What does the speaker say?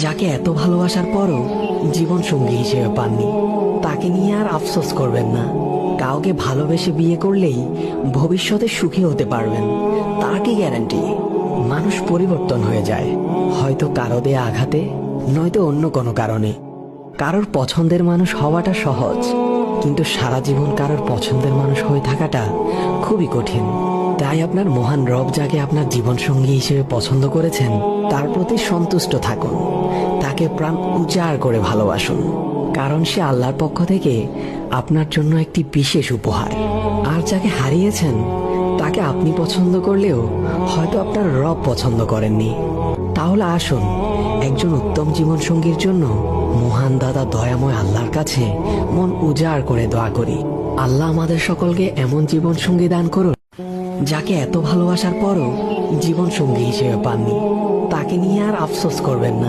যাকে এত ভালোবাসার পরও জীবন সঙ্গী হিসেবে পাননি, তাকে নিয়ে আর আফসোস করবেন না। কাউকে ভালোবেসে বিয়ে করলেই ভবিষ্যতে সুখী হতে পারবেন, তার কি গ্যারান্টি? মানুষ পরিবর্তন হয়ে যায়, হয়তো কারো দেয়া আঘাতে, নয়তো অন্য কোনো কারণে। কারোর পছন্দের মানুষ হওয়াটা সহজ, কিন্তু সারা জীবন কারোর পছন্দের মানুষ হয়ে থাকাটা খুবই কঠিন। তাই আপনার মহান রব যাকে আপনার জীবনসঙ্গী হিসেবে পছন্দ করেছেন, তার প্রতি সন্তুষ্ট থাকুন, তাকে প্রাণ উজাড় করে ভালোবাসুন, কারণ সে আল্লাহর পক্ষ থেকে আপনার জন্য একটি বিশেষ উপহার। আর যাকে হারিয়েছেন, তাকে আপনি পছন্দ করলেও হয়তো আপনার রব পছন্দ করেননি। তাহলে আসুন একজন উত্তম জীবনসঙ্গীর জন্য মহান দাদা দয়াময় আল্লাহর কাছে মন উজাড় করে দোয়া করি। আল্লাহ আমাদের সকলকে এমন জীবনসঙ্গী দান করুন যাকে এত ভালোবাসার পরও জীবনসঙ্গী হিসেবে পাননি, তাকে নিয়ে আর আফসোস করবেন না।